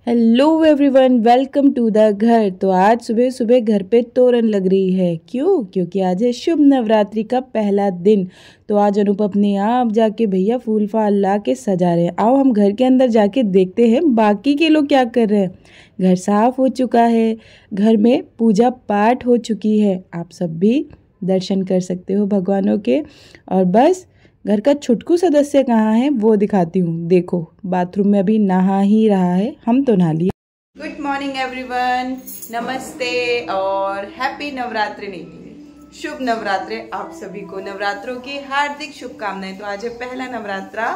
Hello everyone, welcome to the घर। तो आज सुबह सुबह घर पे तोरण लग रही है। क्यों? क्योंकि आज है शुभ नवरात्रि का पहला दिन। तो आज अनूप अपने आप जाके भैया फूल फाल ला के सजा रहे हैं। आओ हम घर के अंदर जाके देखते हैं बाकी के लोग क्या कर रहे हैं। घर साफ हो चुका है, घर में पूजा पाठ हो चुकी है। आप सब भी दर्शन कर सकते हो भगवानों के। और बस घर का छुटकू सदस्य कहाँ है वो दिखाती हूँ। देखो बाथरूम में अभी नहा ही रहा है, हम तो नहा लिए। गुड मॉर्निंग एवरीवन, नमस्ते और हैप्पी नवरात्रि। नहीं, शुभ नवरात्रि। आप सभी को नवरात्रों की हार्दिक शुभकामनाएं। तो आज है पहला नवरात्रा।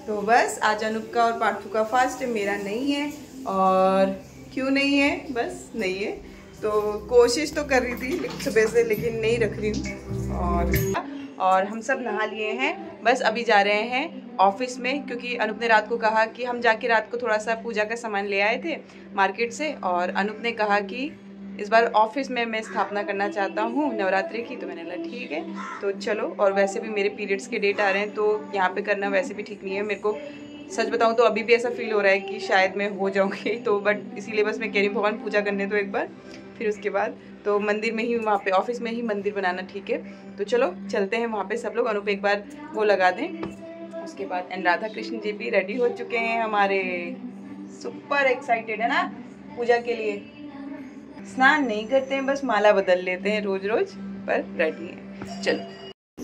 तो बस आज अनूप का और पार्थू का फास्ट है, मेरा नहीं है। और क्यों नहीं है? बस नहीं है। तो कोशिश तो कर रही थी सुबह से, लेकिन नहीं रख रही हूँ। और हम सब नहा लिए हैं, बस अभी जा रहे हैं ऑफिस में, क्योंकि अनूप ने रात को कहा कि हम जाके रात को थोड़ा सा पूजा का सामान ले आए थे मार्केट से। और अनूप ने कहा कि इस बार ऑफिस में मैं स्थापना करना चाहता हूँ नवरात्रि की। तो मैंने कहा ठीक है, तो चलो। और वैसे भी मेरे पीरियड्स के डेट आ रहे हैं, तो यहाँ पे करना वैसे भी ठीक नहीं है। मेरे को सच बताऊँ तो अभी भी ऐसा फील हो रहा है कि शायद मैं हो जाऊँगी। तो बट इसीलिए बस मैं कह रही हूँ भगवान पूजा करने तो एक बार, फिर उसके बाद तो मंदिर में ही, वहाँ पे ऑफिस में ही मंदिर बनाना ठीक है। तो चलो चलते हैं वहाँ पे सब लोग। अनूप एक बार वो लगा दें, उसके बाद एंड राधा कृष्ण जी भी रेडी हो चुके हैं हमारे। सुपर एक्साइटेड है ना पूजा के लिए। स्नान नहीं करते हैं, बस माला बदल लेते हैं रोज रोज, पर रेडी है। चलो,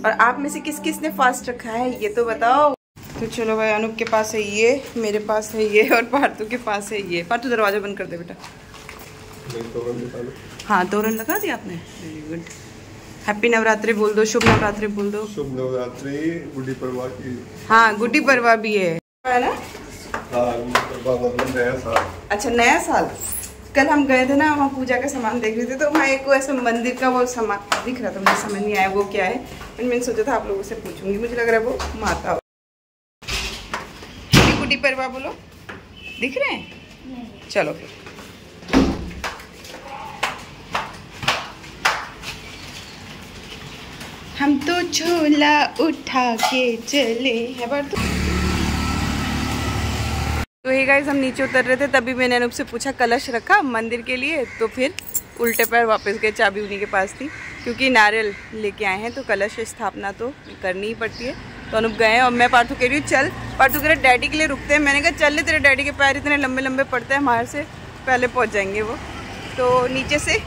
और आप में से किस किस ने फास्ट रखा है ये तो बताओ। तो चलो भाई, अनूप के पास है ये, मेरे पास है ये, और पार्थू के पास है ये। पार्थू दरवाजा बंद कर दे बेटा। हाँ, तोरण लगा दिया आपने, वेरी गुड। हैप्पी नवरात्रि बोल दो, शुभ नवरात्रि बोल दो। शुभ नवरात्रि, गुड्डी पड़वा की। हाँ, गुड्डी पड़वा भी है ना। हाँ, मतलब नया साल। अच्छा, नया साल। कल हम गए थे ना, वहाँ पूजा का सामान देख रहे थे, तो वहाँ एक ऐसा मंदिर का वो सामान दिख रहा था, मुझे समझ नहीं आया वो क्या है। मैंने सोचा था आप लोगों से पूछूंगी, मुझे लग रहा है वो माता। गुड्डी पड़वा बोलो, दिख रहे हैं? चलो फिर। हम तो झोला उठा के चले हैं बार। तो हे गाइस, हम नीचे उतर रहे थे, तभी मैंने अनूप से पूछा कलश रखा मंदिर के लिए, तो फिर उल्टे पैर वापस गए। चाबी उन्हीं के पास थी, क्योंकि नारियल लेके आए हैं तो कलश स्थापना तो करनी ही पड़ती है। तो अनूप गए और मैं पार्थू कह रही हूँ चल। पार्थू कह रहे डैडी के लिए रुकते हैं। मैंने कहा चल ले, तेरे डैडी के पैर इतने लंबे लंबे पड़ते हैं, हमारे से पहले पहुँच जाएंगे वो। तो नीचे से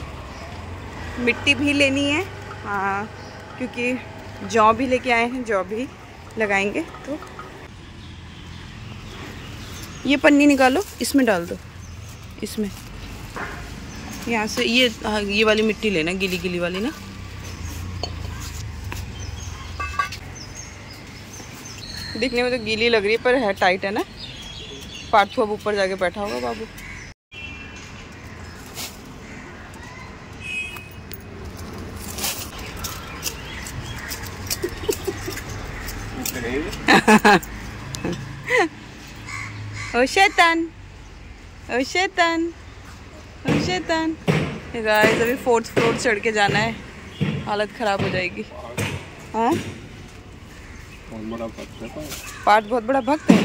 मिट्टी भी लेनी है, हाँ, क्योंकि जौ भी लेके आए हैं, जौ भी लगाएंगे। तो ये पन्नी निकालो, इसमें डाल दो, इसमें यहाँ से ये वाली मिट्टी लेना, गीली गीली वाली ना। दिखने में तो गीली लग रही है, पर है टाइट है ना। पार्थू अब ऊपर जाके बैठा होगा बाबू। ओ शैतान, ओ शैतान, ओ शैतान। गाइस, अभी 4th फ्लोर चढ़ के जाना है, हालत खराब हो जाएगी। हाँ, पार्थ बहुत बड़ा भक्त है।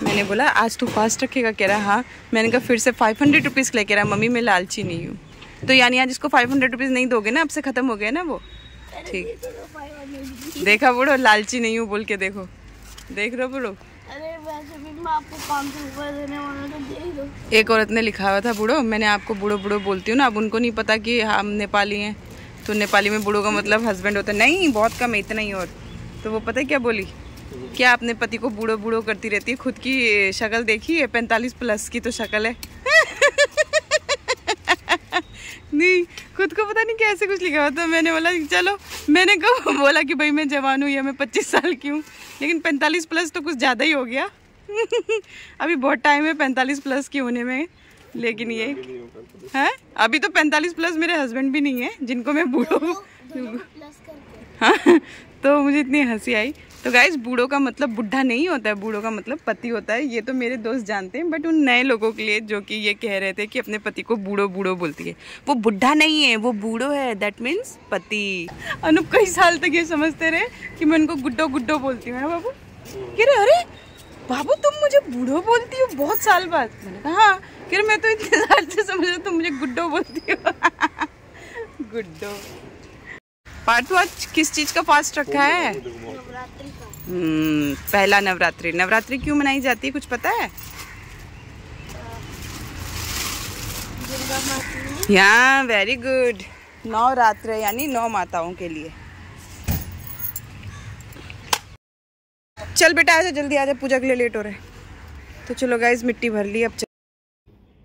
मैंने बोला आज तू फास्ट रखेगा, कह रहा हाँ। मैंने कहा फिर से 500 रुपीज़ के लिए, कह रहा मम्मी मैं लालची नहीं हूँ। तो यानी आज इसको 500 रुपीज़ नहीं दोगे ना, अब से ख़त्म हो गया ना वो। ठीक, देखा बूढ़ो, लालची नहीं हूँ बोल के। देखो, देख रहे हो बूढ़ो। अरे वैसे भी मैं आपको 500 रुपये देने वाला था, दे दो। एक औरत ने लिखा हुआ था बूढ़ो, मैंने आपको बूढ़ो बूढ़ो बोलती हूँ ना। अब उनको नहीं पता कि हम नेपाली हैं, तो नेपाली में बूढ़ो का मतलब हस्बैंड होता है। नहीं, बहुत कम है, इतना ही। और तो वो पता है क्या बोली, क्या अपने पति को बूढ़ो बूढ़ो करती रहती है, खुद की शक्ल देखी है, 45 प्लस की तो शक्ल है। नहीं, खुद को पता नहीं कैसे कुछ लिखा हुआ था। मैंने बोला चलो, मैंने कब बोला कि भाई मैं जवान हूँ या मैं 25 साल की हूँ, लेकिन 45 प्लस तो कुछ ज़्यादा ही हो गया। अभी बहुत टाइम है 45 प्लस की होने में, लेकिन ये है अभी तो 45 प्लस मेरे हस्बैंड भी नहीं है जिनको मैं बूढ़ो। हाँ, तो मुझे इतनी हंसी आई। तो गाइस बूढ़ों का मतलब बुढ़ा नहीं होता है, बूढ़ों का मतलब पति होता है। ये तो मेरे दोस्त जानते हैं, बट उन नए लोगों के लिए जो कि ये कह रहे थे कि अपने पति को बूढ़ो बूढ़ो बोलती है, वो बुढ़ा नहीं है, वो बूढ़ो है, दैट मीन्स पति। अनूप कई साल तक ये समझते रहे कि मैं उनको गुड्डो गुड्डो बोलती हूँ। बाबू कह रहे अरे बाबू तुम मुझे बूढ़ो बोलती हो बहुत साल बाद। मैंने कहा हाँ। कह रहे मैं तो इतने साल से समझ रहा तुम मुझे गुड्डो बोलती हो। गुड्डो। पार्थू आज किस चीज का फास्ट रखा है? पहला नवरात्रि। नवरात्रि क्यों मनाई जाती है कुछ पता है? या वेरी गुड। 9 रात्र यानी 9 माताओं के लिए। चल बेटा आजा जल्दी आजा, पूजा के लिए लेट हो रहे। तो चलो गाइस मिट्टी भर ली अब।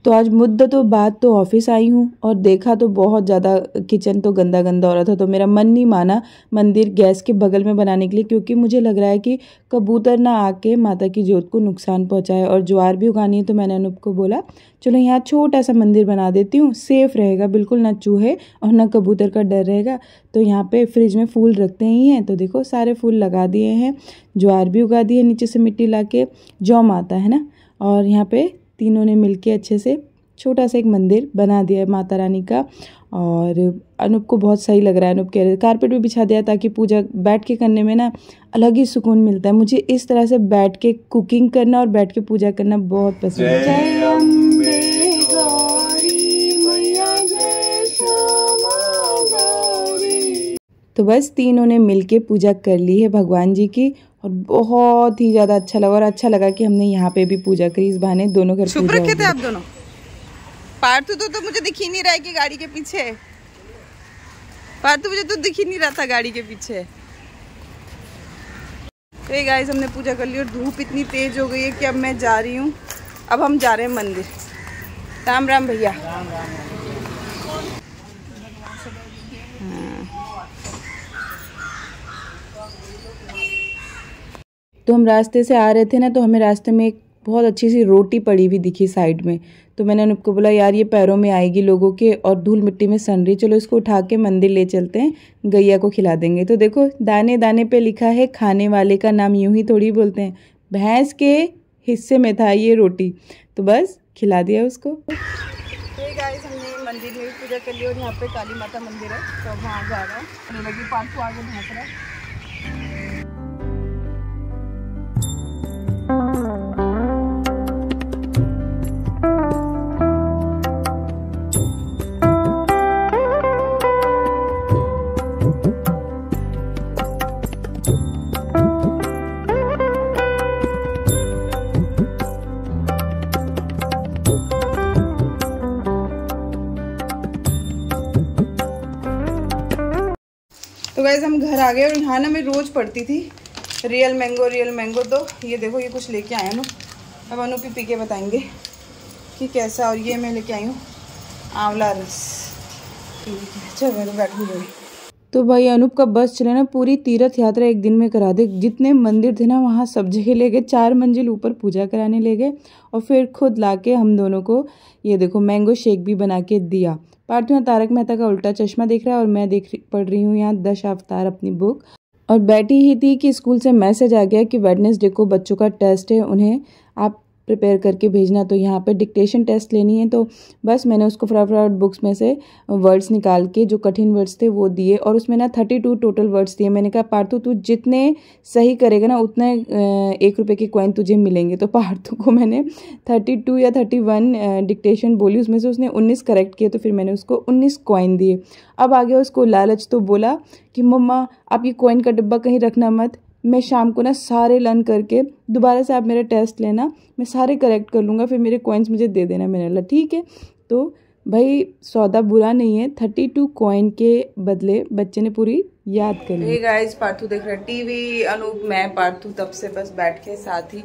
तो आज मुद्दतों बाद तो ऑफिस आई हूँ और देखा तो बहुत ज़्यादा किचन तो गंदा गंदा हो रहा था। तो मेरा मन नहीं माना मंदिर गैस के बगल में बनाने के लिए, क्योंकि मुझे लग रहा है कि कबूतर ना आके माता की जोत को नुकसान पहुंचाए, और ज्वार भी उगानी है। तो मैंने अनूप को बोला चलो यहाँ छोटा सा मंदिर बना देती हूँ, सेफ रहेगा, बिल्कुल ना चूहे और ना कबूतर का डर रहेगा। तो यहाँ पे फ्रिज में फूल रखते ही हैं, तो देखो सारे फूल लगा दिए हैं, ज्वार भी उगा दिए नीचे से मिट्टी ला के, जौ माता है ना। और यहाँ पे तीनों ने मिलके अच्छे से छोटा सा एक मंदिर बना दिया है माता रानी का। और अनूप को बहुत सही लग रहा है। अनूप कह रहे कारपेट भी बिछा दिया ताकि पूजा बैठ के करने में ना अलग ही सुकून मिलता है। मुझे इस तरह से बैठ के कुकिंग करना और बैठ के पूजा करना बहुत पसंद है। जय अम्बे गौरी मैया जय श्यामा गौरी। तो बस तीनों ने मिलके पूजा कर ली है भगवान जी की, और बहुत ही ज़्यादा अच्छा लगा। और अच्छा लगा कि हमने यहाँ पे भी पूजा करी, इस बहाने दोनों घर छुप रखे थे आप दोनों। पार्थू तो मुझे दिख ही नहीं रहा है कि गाड़ी के पीछे। पार्थू मुझे तो दिख ही नहीं रहा था गाड़ी के पीछे। तो ये गाइस हमने पूजा कर ली और धूप इतनी तेज हो गई है कि अब मैं जा रही हूँ। अब हम जा रहे हैं मंदिर। राम राम भैया। तो हम रास्ते से आ रहे थे ना, तो हमें रास्ते में एक बहुत अच्छी सी रोटी पड़ी हुई दिखी साइड में। तो मैंने अनूप को बोला यार ये पैरों में आएगी लोगों के और धूल मिट्टी में सन रही, चलो इसको उठा के मंदिर ले चलते हैं, गैया को खिला देंगे। तो देखो दाने दाने पे लिखा है खाने वाले का नाम यूं ही थोड़ी बोलते हैं, भैंस के हिस्से में था ये रोटी, तो बस खिला दिया उसको। तो गाइस हमने मंदिर में पूजा कर ली और यहाँ पे काली माता मंदिर है, तो वहाँ जा रहा है। लगी पार्थू आगे भाग रहा है। तो गाइस हम घर आ गए और यहाँ ना मैं रोज़ पढ़ती थी रियल मैंगो। तो ये देखो ये कुछ लेके आए ना, अब अनु पी के बताएंगे कि कैसा। और ये मैं लेके आई हूँ आंवला रस। ठीक है चलो मैं तो बैठूँगी। तो भाई अनूप का बस चले ना, पूरी तीर्थ यात्रा एक दिन में करा दे। जितने मंदिर थे ना वहाँ सब जगह ले गए, 4 मंजिल ऊपर पूजा कराने ले गए, और फिर खुद लाके हम दोनों को ये देखो मैंगो शेक भी बना के दिया। पार्थू यहाँ तारक मेहता का उल्टा चश्मा देख रहा है और मैं पढ़ रही हूँ यहाँ दशावतार अपनी बुक। और बैठी ही थी कि स्कूल से मैसेज आ गया कि वेडनेसडे को बच्चों का टेस्ट है, उन्हें आप प्रिपेयर करके भेजना। तो यहाँ पे डिक्टेशन टेस्ट लेनी है, तो बस मैंने उसको फटाफट बुक्स में से वर्ड्स निकाल के जो कठिन वर्ड्स थे वो दिए, और उसमें ना 32 टोटल वर्ड्स दिए। मैंने कहा पार्थू तू जितने सही करेगा ना उतने 1 रुपये के कॉइन तुझे मिलेंगे। तो पार्थू को मैंने 32 या 31 डिक्टेशन बोली, उसमें से उसने 19 करेक्ट किए, तो फिर मैंने उसको 19 कॉइन दिए। अब आ गया उसको लालच, तो बोला कि मम्मा आप ये कॉइन का डिब्बा कहीं रखना मत, मैं शाम को ना सारे लर्न करके दोबारा से आप मेरा टेस्ट लेना, मैं सारे करेक्ट कर लूँगा, फिर मेरे कॉइन्स मुझे दे देना। मैंने बोला ठीक है। तो भाई सौदा बुरा नहीं है, 32 कॉइन के बदले बच्चे ने पूरी याद कर ली। गाइस पार्थू देख रहे टीवी, अनूप मैं पार्थू तब से बस बैठ के साथ ही,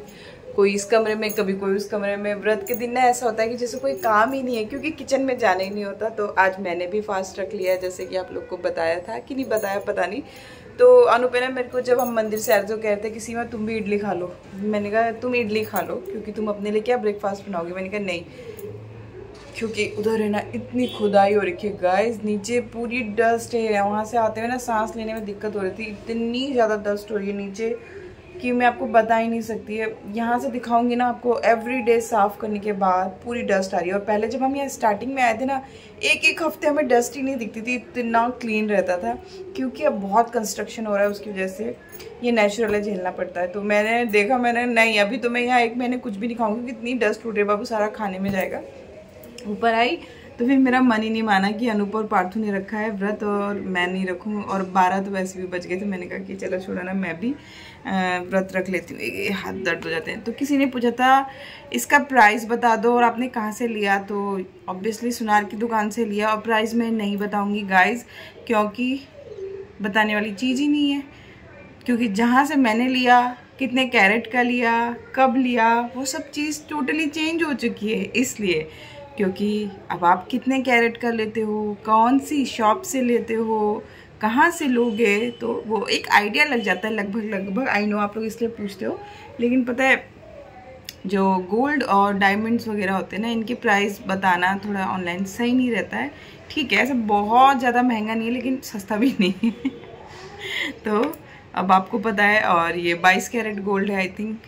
कोई इस कमरे में कभी कोई उस कमरे में। व्रत के दिन ना ऐसा होता है कि जैसे कोई काम ही नहीं है, क्योंकि किचन में जाने ही नहीं होता। तो आज मैंने भी फास्ट रख लिया है, जैसे कि आप लोग को बताया था कि नहीं बताया पता नहीं। तो अनूप ने मेरे को जब हम मंदिर से आए तो कह रहे थे कि सीमा तुम भी इडली खा लो। मैंने कहा तुम इडली खा लो क्योंकि तुम अपने लिए क्या ब्रेकफास्ट बनाओगे। मैंने कहा नहीं, क्योंकि उधर है ना इतनी खुदाई हो रखी है गाइस, नीचे पूरी डस्ट है। वहाँ से आते हुए ना सांस लेने में दिक्कत हो रही थी, इतनी ज़्यादा डस्ट हो रही है नीचे। कि मैं आपको बता ही नहीं सकती है। यहाँ से दिखाऊंगी ना आपको, एवरीडे साफ़ करने के बाद पूरी डस्ट आ रही है। और पहले जब हम यहाँ स्टार्टिंग में आए थे ना, एक हफ्ते हमें डस्ट ही नहीं दिखती थी, इतना क्लीन रहता था। क्योंकि अब बहुत कंस्ट्रक्शन हो रहा है, उसकी वजह से ये नेचुरल है, झेलना पड़ता है। तो मैंने देखा, मैंने नहीं, अभी तो मैं यहाँ 1 महीने कुछ भी नहीं खाऊंगी, क्योंकि इतनी डस्ट उड़ रही है, बाबू सारा खाने में जाएगा। ऊपर आई तो फिर मेरा मन ही नहीं माना कि अनूप और पार्थू ने रखा है व्रत और मैं नहीं रखूँ। और 12 तो वैसे भी बच गए थे। मैंने कहा कि चलो छोड़ो ना, मैं भी व्रत रख लेती हूँ, ये हाथ दर्द हो जाते हैं। तो किसी ने पूछा था इसका प्राइस बता दो और आपने कहाँ से लिया, तो ऑब्वियसली सुनार की दुकान से लिया। और प्राइस मैं नहीं बताऊँगी गाइज, क्योंकि बताने वाली चीज़ ही नहीं है। क्योंकि जहाँ से मैंने लिया, कितने कैरेट का लिया, कब लिया, वो सब चीज़ टोटली चेंज हो चुकी है। इसलिए क्योंकि अब आप कितने कैरेट का लेते हो, कौन सी शॉप से लेते हो, कहाँ से लोगे, तो वो एक आइडिया लग जाता है लगभग। आई नो आप लोग इसलिए पूछते हो, लेकिन पता है जो गोल्ड और डायमंड्स वगैरह होते हैं ना, इनकी प्राइस बताना थोड़ा ऑनलाइन सही नहीं रहता है। ठीक है, ऐसा बहुत ज़्यादा महंगा नहीं है, लेकिन सस्ता भी नहीं है। तो अब आपको पता है। और ये 22 कैरेट गोल्ड है, आई थिंक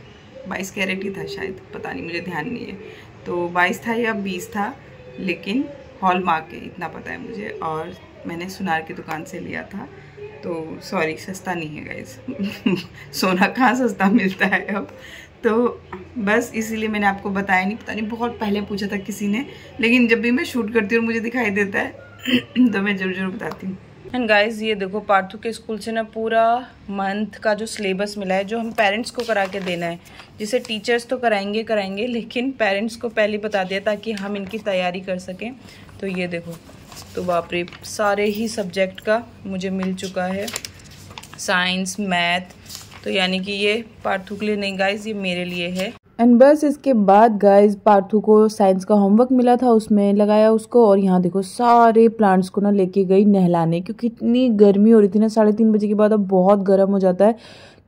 22 कैरेट ही था शायद, पता नहीं, मुझे ध्यान नहीं है। तो 22 था या 20 था, लेकिन हॉलमार्क है, इतना पता है मुझे। और मैंने सुनार की दुकान से लिया था, तो सॉरी, सस्ता नहीं है गाइस। सोना कहाँ सस्ता मिलता है अब। तो बस इसीलिए मैंने आपको बताया नहीं। पता नहीं बहुत पहले पूछा था किसी ने, लेकिन जब भी मैं शूट करती हूँ और मुझे दिखाई देता है तो मैं ज़रूर बताती हूँ। एंड गाइज ये देखो, पार्थू के स्कूल से ना पूरा मंथ का जो सिलेबस मिला है, जो हम पेरेंट्स को करा के देना है। जिसे टीचर्स तो कराएंगे, लेकिन पेरेंट्स को पहले बता दिया ताकि हम इनकी तैयारी कर सकें। तो ये देखो, तो बाप रे, सारे ही सब्जेक्ट का मुझे मिल चुका है, साइंस, मैथ। तो यानी कि ये पार्थू के लिए नहीं गाइज, ये मेरे लिए है। एंड बस इसके बाद गाइज पार्थू को साइंस का होमवर्क मिला था, उसमें लगाया उसको। और यहाँ देखो सारे प्लांट्स को ना लेके गई नहलाने, क्योंकि इतनी गर्मी हो रही थी ना। 3:30 बजे के बाद अब बहुत गर्म हो जाता है,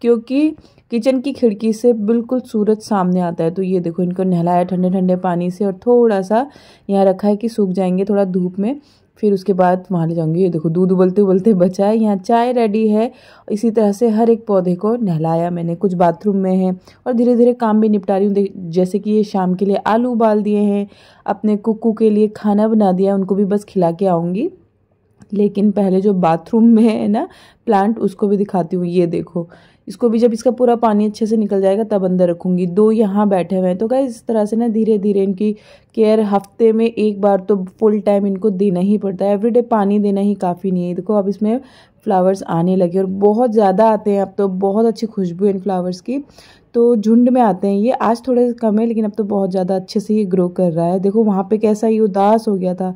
क्योंकि किचन की खिड़की से बिल्कुल सूरज सामने आता है। तो ये देखो, इनको नहलाया ठंडे ठंडे पानी से, और थोड़ा सा यहाँ रखा है कि सूख जाएंगे थोड़ा धूप में, फिर उसके बाद वहाँ ले जाऊंगी। ये देखो, दूध उबलते उबलते बचा है, यहाँ चाय रेडी है। इसी तरह से हर एक पौधे को नहलाया मैंने। कुछ बाथरूम में है, और धीरे धीरे काम भी निपटा रही हूँ। जैसे कि ये शाम के लिए आलू उबाल दिए हैं, अपने कुक्कू के लिए खाना बना दिया, उनको भी बस खिला के आऊँगी। लेकिन पहले जो बाथरूम में है ना प्लांट, उसको भी दिखाती हूँ। ये देखो, इसको भी जब इसका पूरा पानी अच्छे से निकल जाएगा तब अंदर रखूँगी। 2 यहाँ बैठे हुए हैं। तो गाइस इस तरह से ना धीरे धीरे इनकी केयर हफ्ते में 1 बार तो फुल टाइम इनको देना ही पड़ता है। एवरीडे पानी देना ही काफ़ी नहीं है। देखो अब इसमें फ्लावर्स आने लगे, और बहुत ज़्यादा आते हैं अब तो। बहुत अच्छी खुशबू है इन फ्लावर्स की, तो झुंड में आते हैं ये। आज थोड़े कम है, लेकिन अब तो बहुत ज़्यादा अच्छे से ये ग्रो कर रहा है। देखो वहाँ पे कैसा ये उदास हो गया था।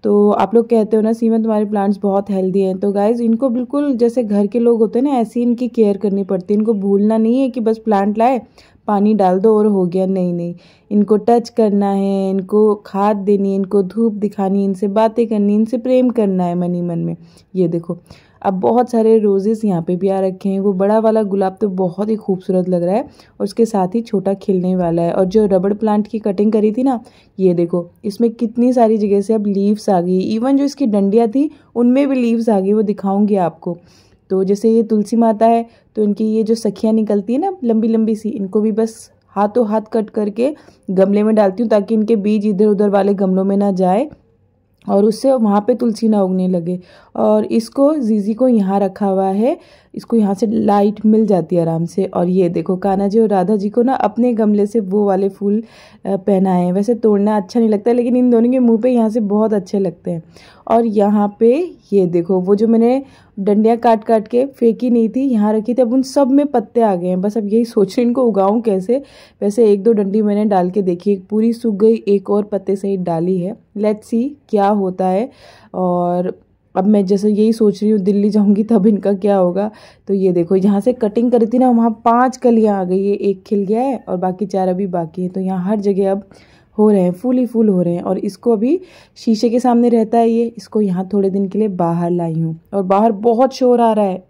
तो आप लोग कहते हो ना सीमा तुम्हारे प्लांट्स बहुत हेल्दी हैं, तो गाइज इनको बिल्कुल जैसे घर के लोग होते हैं ना, ऐसी इनकी केयर करनी पड़ती है। इनको भूलना नहीं है कि बस प्लांट लाए, पानी डाल दो और हो गया। नहीं, इनको टच करना है, इनको खाद देनी है, इनको धूप दिखानी है, इनसे बातें करनी, इनसे प्रेम करना है मन ही मन में। ये देखो, अब बहुत सारे रोजेस यहाँ पे भी आ रखे हैं। वो बड़ा वाला गुलाब तो बहुत ही खूबसूरत लग रहा है, और उसके साथ ही छोटा खिलने वाला है। और जो रबड़ प्लांट की कटिंग करी थी ना, ये देखो इसमें कितनी सारी जगह से अब लीव्स आ गई। इवन जो इसकी डंडियाँ थी उनमें भी लीव्स आ गई, वो दिखाऊंगी आपको। तो जैसे ये तुलसी माता है, तो इनकी ये जो सखियाँ निकलती है ना लंबी लंबी सी, इनको भी बस हाथों हाथ कट करके गमले में डालती हूँ, ताकि इनके बीज इधर उधर वाले गमलों में ना जाए, और उससे वहाँ पे तुलसी ना उगने लगे। और इसको जीजी को यहाँ रखा हुआ है, इसको यहाँ से लाइट मिल जाती है आराम से। और ये देखो कान्हा जी और राधा जी को ना अपने गमले से वो वाले फूल पहनाए हैं। वैसे तोड़ना अच्छा नहीं लगता, लेकिन इन दोनों के मुंह पे यहाँ से बहुत अच्छे लगते हैं। और यहाँ पे ये देखो, वो जो मैंने डंडियाँ काट काट के फेंकी नहीं थी, यहाँ रखी थी, अब उन सब में पत्ते आ गए हैं। बस अब यही सोच रही इनको उगाऊँ कैसे। वैसे 1-2 डंडी मैंने डाल के देखी, एक पूरी सूख गई, एक और पत्ते सहित डाली है। लेट्स सी क्या होता है। और अब मैं जैसे यही सोच रही हूँ दिल्ली जाऊँगी तब इनका क्या होगा। तो ये देखो, जहाँ से कटिंग करी थी ना, वहाँ 5 कलियाँ आ गई है। 1 खिल गया है और बाकी 4 अभी बाकी है। तो यहाँ हर जगह अब हो रहे हैं, फूल ही फूल हो रहे हैं। और इसको अभी शीशे के सामने रहता है ये, इसको यहाँ थोड़े दिन के लिए बाहर लाई हूँ। और बाहर बहुत शोर आ रहा है।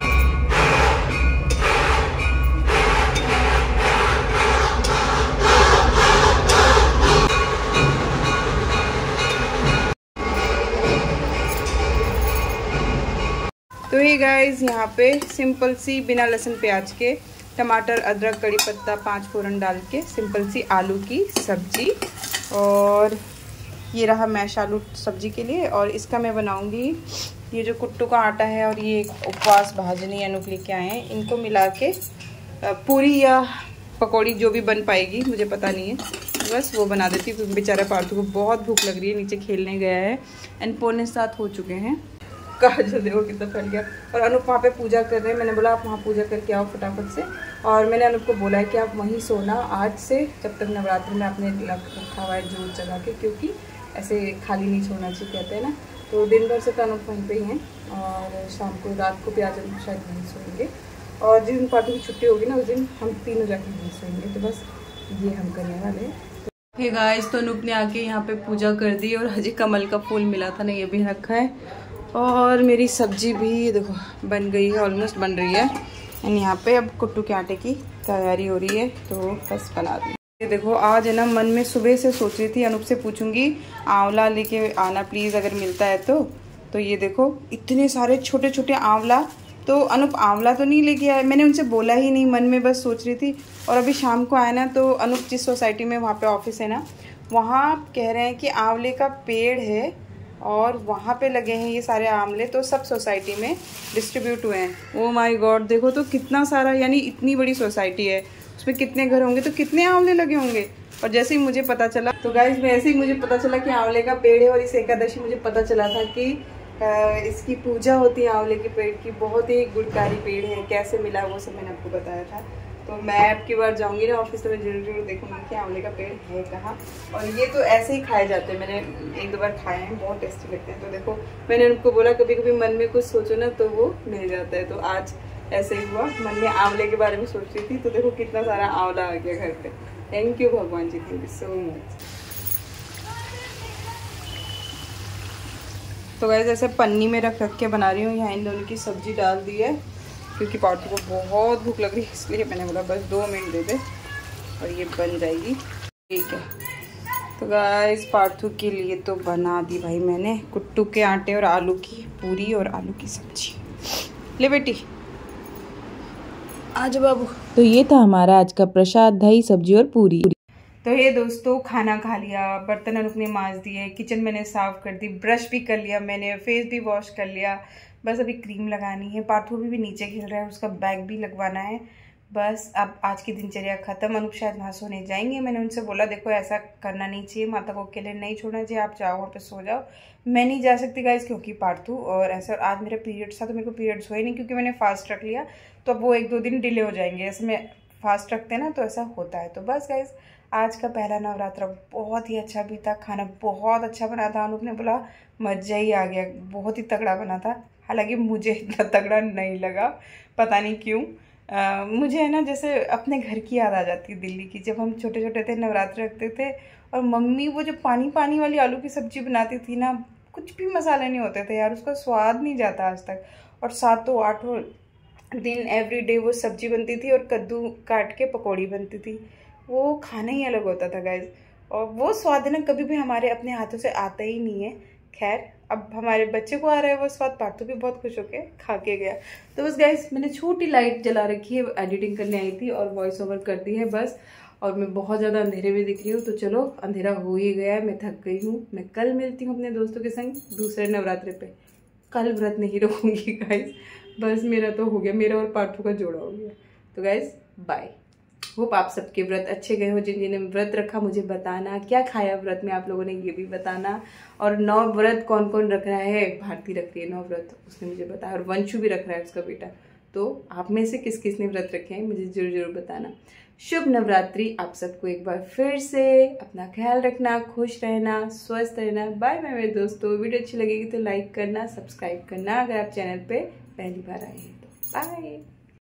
तो ये गाइस यहाँ पे सिंपल सी बिना लहसुन प्याज के टमाटर, अदरक, कड़ी पत्ता, 5 फोरन डाल के सिंपल सी आलू की सब्जी। और ये रहा मैश आलू सब्जी के लिए। और इसका मैं बनाऊंगी ये जो कुट्टू का आटा है और ये उपवास भाजनी अनूप लेके आए हैं, इनको मिला के पूरी या पकौड़ी जो भी बन पाएगी मुझे पता नहीं है, बस वो बना देती हूँ। बेचारा पार्थू को बहुत भूख लग रही है, नीचे खेलने गया है। एंड 6:45 हो चुके हैं। काजल देखो कितना फैल गया। और अनूप वहाँ पे पूजा कर रहे हैं। मैंने बोला आप वहाँ पूजा करके आओ फटाफट से। और मैंने अनूप को बोला है कि आप वहीं सोना आज से, जब तक नवरात्रि में आपने रखा हुआ है जोत जगा के, क्योंकि ऐसे खाली नहीं छोड़ना चाहिए कहते हैं ना। तो दिन भर से तो अनूप वहीं पे ही हैं और शाम को रात को भी आज अनूप शायद वहीं सोएंगे। और जिस दिन पार्टी की छुट्टी होगी ना उस दिन हम तीनों जाके वहीं सोएंगे। तो बस ये हम करने वाले हैं। हे गाइस, तो अनूप ने आके यहाँ पे पूजा कर दी और हजी कमल का फूल मिला था ना, ये भी रखा है। और मेरी सब्जी भी देखो बन गई है, ऑलमोस्ट बन रही है। एंड यहाँ पे अब कुट्टू के आटे की तैयारी हो रही है, तो बस बना दी। ये देखो आज है ना, मन में सुबह से सोच रही थी अनूप से पूछूंगी आंवला लेके आना प्लीज़ अगर मिलता है तो ये देखो इतने सारे छोटे छोटे आंवला। तो अनूप आंवला तो नहीं लेके आए, मैंने उनसे बोला ही नहीं, मन में बस सोच रही थी। और अभी शाम को आया ना, तो अनूप जिस सोसाइटी में वहाँ पे ऑफिस है ना, वहाँ कह रहे हैं कि आंवले का पेड़ है और वहाँ पे लगे हैं ये सारे आंवले, तो सब सोसाइटी में डिस्ट्रीब्यूट हुए हैं। ओ माय गॉड, देखो तो कितना सारा, यानी इतनी बड़ी सोसाइटी है, उसमें कितने घर होंगे, तो कितने आंवले लगे होंगे। और जैसे ही मुझे पता चला, तो गाइस वैसे ही मुझे पता चला कि आंवले का पेड़ है। और इस एकादशी मुझे पता चला था कि इसकी पूजा होती है आंवले के पेड़ की। बहुत ही गुणकारी पेड़ है, कैसे मिला वो सब मैंने आपको बताया था। तो मैं अब की बार जाऊंगी ना ऑफिस, तो मैं जरूर देखूंगी कि आंवले का पेड़ है कहाँ। और ये तो ऐसे ही खाए जाते हैं, मैंने 1-2 बार खाए हैं, बहुत टेस्टी लगते हैं। तो देखो मैंने उनको बोला कभी कभी मन में कुछ सोचो ना तो वो मिल जाता है। तो आज ऐसे ही हुआ, मन में आंवले के बारे में सोच रही थी, तो देखो कितना सारा आंवला आ गया घर पे। थैंक यू भगवान जी, थैंक यू सो मच। तो गाइस ऐसे पन्नी में रख के बना रही हूँ। यहाँ इन दोनों की सब्जी डाल दी है, क्योंकि पार्थू को बहुत भूख लग रही है, इसलिए मैंने बोला बस 2 मिनट दे दे और ये बन जाएगी। ठीक है, तो गाइस पार्थू के लिए तो बना दी भाई मैंने कुट्टू के आटे और आलू की पूरी और आलू की सब्जी। ले बेटी आज बाबू। तो ये था हमारा आज का प्रसाद, दही सब्जी और पूरी। तो ये दोस्तों खाना खा लिया, बर्तन अनूप ने मांज दिए, किचन मैंने साफ कर दी, ब्रश भी कर लिया मैंने, फेस भी वॉश कर लिया। बस अभी क्रीम लगानी है। पार्थू भी नीचे खेल रहा है, उसका बैग भी लगवाना है। बस अब आज की दिनचर्या खत्म। अनूप शायद वहाँ सोने जाएंगे। मैंने उनसे बोला देखो ऐसा करना नहीं चाहिए, माता को अकेले नहीं छोड़ना चाहिए, आप जाओ वहाँ पे सो जाओ। मैं नहीं जा सकती गाइस, क्योंकि पार्थू और ऐसा आज मेरा पीरियड्स था, तो मेरे को पीरियड्स हुए नहीं क्योंकि मैंने फास्ट रख लिया। तो अब वो 1-2 दिन डिले हो जाएंगे, ऐसे में फास्ट रखते हैं ना तो ऐसा होता है। तो बस गाइस आज का पहला नवरात्रा बहुत ही अच्छा बीता। खाना बहुत अच्छा बना था, अनूप ने बोला मजा ही आ गया, बहुत ही तगड़ा बना था। हालांकि मुझे इतना तगड़ा नहीं लगा, पता नहीं क्यों। मुझे है ना जैसे अपने घर की याद आ जाती है दिल्ली की, जब हम छोटे छोटे थे नवरात्र रखते थे और मम्मी वो जो पानी पानी वाली आलू की सब्जी बनाती थी ना, कुछ भी मसाले नहीं होते थे यार, उसका स्वाद नहीं जाता आज तक। और 7-8 दिन एवरी डे वो सब्जी बनती थी और कद्दू काट के पकौड़ी बनती थी, वो खाना ही अलग होता था गाइज। और वो स्वाद है ना कभी भी हमारे अपने हाथों से आता ही नहीं है। खैर अब हमारे बच्चे को आ रहा है वो स्वाद, पार्थू भी बहुत खुश होके खा के गया। तो बस गाइज मैंने छोटी लाइट जला रखी है, एडिटिंग करने आई थी और वॉइस ओवर कर दी है बस। और मैं बहुत ज़्यादा अंधेरे में दिख रही हूँ, तो चलो अंधेरा हो ही गया है, मैं थक गई हूँ। मैं कल मिलती हूँ अपने दोस्तों के संग दूसरे नवरात्रे पे। कल व्रत नहीं रखूँगी गाइज, बस मेरा तो हो गया, मेरा और पार्थू का जोड़ा हो गया। तो गाइज बाय। होप आप सबके व्रत अच्छे गए हो। जिन जिन्हें व्रत रखा मुझे बताना, क्या खाया व्रत में आप लोगों ने ये भी बताना। और 9 व्रत कौन कौन रख रहा है, भारती रख रही है 9 व्रत, उसने मुझे बताया, और वंशु भी रख रहा है उसका बेटा। तो आप में से किस किस ने व्रत रखे हैं मुझे जरूर जरूर बताना। शुभ नवरात्रि आप सबको एक बार फिर से। अपना ख्याल रखना, खुश रहना, स्वस्थ रहना। बाय बाय मेरे दोस्तों। वीडियो अच्छी लगेगी तो लाइक करना, सब्सक्राइब करना अगर आप चैनल पे पहली बार आए हैं तो। बाय।